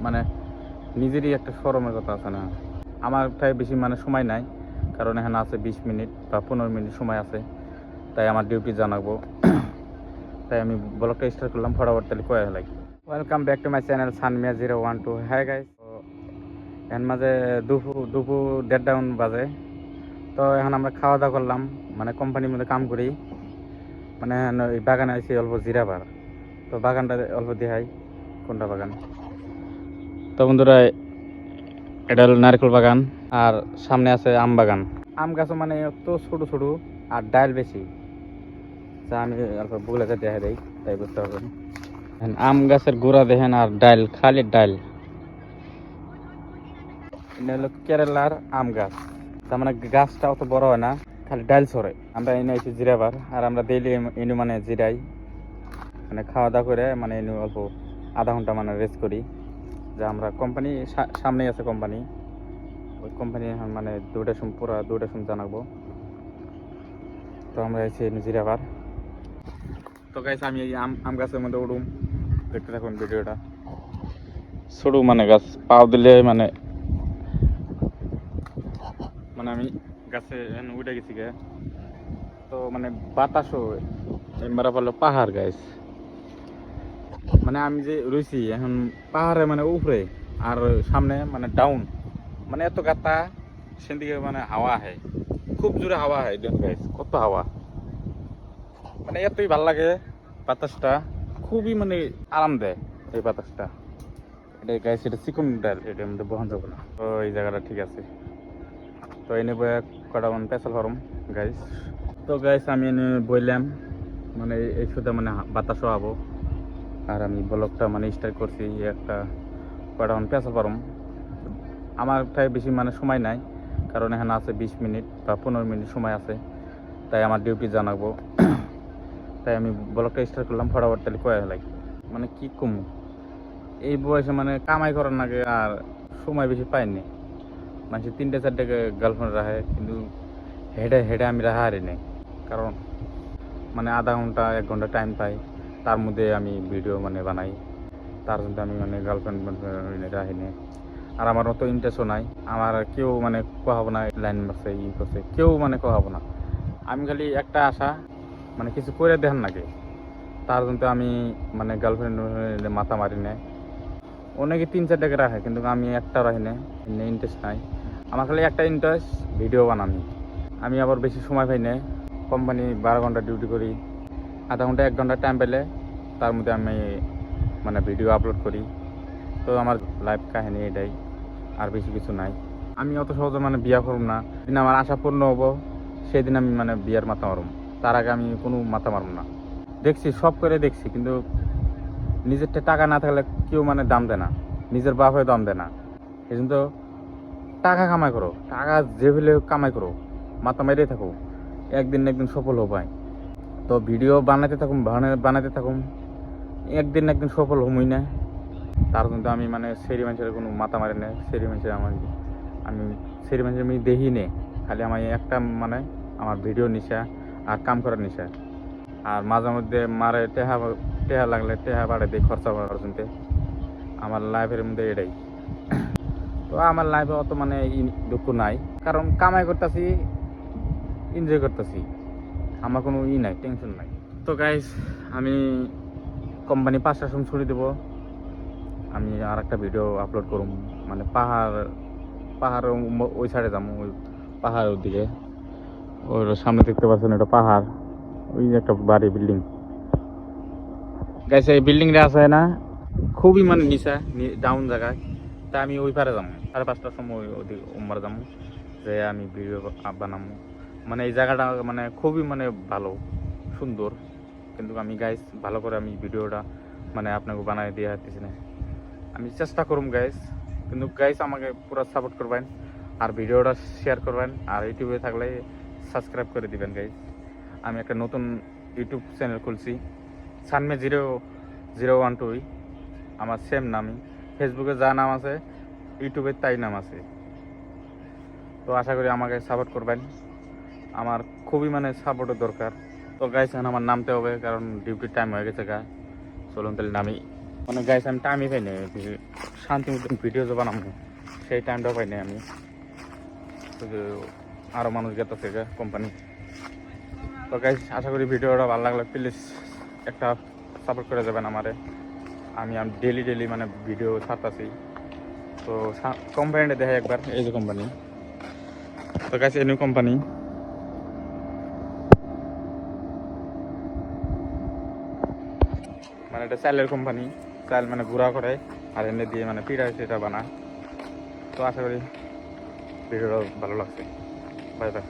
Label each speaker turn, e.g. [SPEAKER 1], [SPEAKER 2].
[SPEAKER 1] মানে নিজেরই একটা শরমের কথা আছে না। আমার তাই বেশি মানে সময় নাই, কারণ এখানে আছে 20 মিনিট বা 15 মিনিট সময় আছে, তাই আমার ডিউটি জানাবো। তাই আমি ব্লগটা স্টার্ট করলাম ফটাফট, তাহলে কয়ে ফেলাই। Welcome back to my channel সানমিয়া 012। হ্যাঁ গাইস, তো এর মাঝে দুপুর 1:30 বাজে। তো এখন আমরা খাওয়া দাওয়া করলাম, মানে কোম্পানির মধ্যে কাম করি, মানে এই বাগানে আছি অল্প জিরাবার। তো বাগানটা অল্প দেখাই কোনটা বাগান। তো বন্ধুরা, এটা হলো নারকেল বাগান, আর সামনে আছে আম বাগান। আম গাছও মানে এত ছোট ছোট আর ডাল বেশি, যা আমি অল্প বুগলাতে দেখা দেই, তাই বুঝতে পারবেন। আম গাছের গোড়া দেখেন আর ডাল, খালি ডাল। এটা হলো কেরালার আম গাছ, তার মানে গাছটা অত বড় হয় না, খালি ডাল ছড়ে। আমরা এনে এসে জিরাবার, আর আমরা ডেইলি এনে মানে জিরাই, মানে খাওয়া দাওয়া করে মানে এনে অল্প আধা ঘন্টা মানে রেস্ট করি। যে আমরা কোম্পানি সামনেই আছে কোম্পানি, ওই কোম্পানি মানে 2টার সময়, পুরা 2টার সময় জানাবো। তো আমরা এসে জিরাবার। তো গাইস, আমি এই আম গাছের মধ্যে উঠুম, দেখতে থাকুন ভিডিওটা। ছোটো মানে গাছ, পাও দিলে মানে মানে আমি গাছে উঠে গেছি গে। তো মানে বাতাসও মারা পড়লো, পাহাড় গাছ। মানে আমি যে রয়েছি এখন পাহাড়ে মানে উপরে, আর সামনে মানে ডাউন, মানে এত গাতা, সেদিকে মানে হাওয়া আহে, খুব জোরে হাওয়া আহে। দেখুন গাইস, কত হাওয়া, মানে এতই ভাল লাগে বাতাসটা, খুবই মানে আরাম দেয় এই বাতাসটা। এটা গাইস, এটা চিকন ডাল, এটার মধ্যে বহন যাবো না। তো এই জায়গাটা ঠিক আছে। তো এনে বয়ে কটা মানে পেছাল ফরম গাইস। তো গাইস, আমি এনে বইলাম, মানে এই শুধু মানে বাতাসও আবো, আর আমি ব্লগটা মানে স্টার্ট করছি একটা কটা মানে পেছাল ফরম। আমার তাই বেশি মানে সময় নাই, কারণ এখানে আছে 20 মিনিট বা 15 মিনিট সময় আছে, তাই আমার ডিউটি জানাবো। তাই আমি ব্লগটা স্টার্ট করলাম ফটাফট, তাহলে কয়ে ফেলাই। মানে কি কমু, এই বয়সে মানে কামাই করার নাকি আর সময় বেশি পাইনি। মানুষ 3-4টা গার্লফ্রেন্ড রাখে, কিন্তু হেডে হেডে আমি রাখা হারি নাই, কারণ মানে আধা ঘন্টা 1 ঘন্টা টাইম পাই, তার মধ্যে আমি ভিডিও মানে বানাই। তার জন্য আমি মানে গার্লফ্রেন্ড রাখি নাই, আর আমার অত ইন্টারেস্টও নাই। আমার কেউ মানে কোহাবো না, লাইন মারছে ই করছে, কেউ মানে কোহাবো না। আমি খালি একটা আশা, মানে কিছু করে দেখেন নাকি, তার জন্য আমি মানে গার্লফ্রেন্ড মাথা মারি না। অনেকে 3-4 টাকা রাখে, কিন্তু আমি একটা রাখি না, ইন্টারেস্ট নাই। আমার খালি একটা ইন্টারেস্ট, ভিডিও বানানি। আমি আবার বেশি সময় পাই না, কোম্পানি 12 ঘন্টা ডিউটি করি, আধা ঘন্টা 1 ঘন্টা টাইম পেলে তার মধ্যে আমি মানে ভিডিও আপলোড করি। তো আমার লাইফ কাহিনী এটাই, আর বেশি কিছু নাই। আমি অত সহজে মানে বিয়া করব না, দিন আমার আশা পূর্ণ হবো সেদিন আমি মানে বিয়ার মাথা মারব, তার আগে আমি কোনো মাথা মারব না। দেখছি, সব করে দেখছি, কিন্তু নিজের টাকা না থাকলে কেউ মানে দাম দেয় না, নিজের বাপ হয়ে দাম দেয় না। এই জন্য তো টাকা কামাই করো, টাকা যে ফেলে কামাই করো, মাথা মেরেই থাকো, একদিন না একদিন সফল হবাই। তো ভিডিও বানাতে থাকুন, বানাতে থাকুন, একদিন না একদিন সফল হমই না। তার জন্য আমি মানে সেরি মানুষের কোনো মাথা মারি না। সেরি মানুষের আমি সেরি মানুষের আমি দেখি নে, খালি আমার একটা মানে আমার ভিডিও নিশা আর কাম করার নিশা। আর মাঝে মধ্যে মারে টেহা টেহা লাগলে টেহা বাড়ে দিয়ে খরচা করার জন্য। আমার লাইফের মধ্যে এটাই। তো আমার লাইফে অত মানে দুঃখ নাই, কারণ কামাই করতেছি, এনজয় করতেছি, আমার কোনো নাই, টেনশন নাই। তো গাইস, আমি কোম্পানি 5টার সময় ছুটি দেবো, আমি আর একটা ভিডিও আপলোড করুম, মানে পাহাড়ের ওই সাইডে যাবো, ওই পাহাড়ের দিকে। ওই সামনে দেখতে পাচ্ছেন, এটা পাহাড়, ওই যে একটা বাড়ি বিল্ডিং গাইস। এই বিল্ডিংটা আছে না, খুবই মানে নিচা ডাউন জায়গায়। তা আমি ওই পারে যাবো 5:30টার সময়, ওদিকে ওমার যাবো, যে আমি ভিডিও বানাবো। মানে এই জায়গাটা মানে খুবই মানে ভালো, সুন্দর, কিন্তু আমি গাইস ভালো করে আমি ভিডিওটা মানে আপনাকে বানাই দিয়ে হাঁটতেছি না। আমি চেষ্টা করুম গাইস, কিন্তু গাইস আমাকে পুরো সাপোর্ট করবেন, আর ভিডিওটা শেয়ার করবেন, আর ইউটিউবে থাকলে সাবস্ক্রাইব করে দিবেন গাইস। আমি একটা নতুন ইউটিউব চ্যানেল খুলছি, সানমে 012, আমার সেম নামই। ফেসবুকে যা নাম আছে, ইউটিউবে তাই নাম আছে। তো আশা করি আমাকে সাপোর্ট করবেন, আমার খুবই মানে সাপোর্টের দরকার। তো গাইস, আমার নামতে হবে, কারণ ডিউটির টাইম হয়ে গেছে গা। চলুন তাহলে নামি। মানে গাইস আমি টাইমই পাই না শান্তি মতন ভিডিও যে বানাবো সেই টাইমটাও পাই না আমি। তো যে আরও মানুষ গেতেছে কোম্পানি। তো গাইস আশা করি ভিডিওটা ভালো লাগলে প্লিজ একটা সাপোর্ট করে যাবেন আমারে। আমি ডেলি মানে ভিডিও ছাড়তেছি। তো কোম্পানিটা দেখে একবার, এই যে কোম্পানি। তো গাইস এই নিউ কোম্পানি, মানে এটা চাইলের কোম্পানি। চাইল মানে গুঁড়া করে আর এনে দিয়ে মানে পিঠা সেটা বানায়। তো আশা করি ভিডিওটা ভালো লাগছে। Bye bye.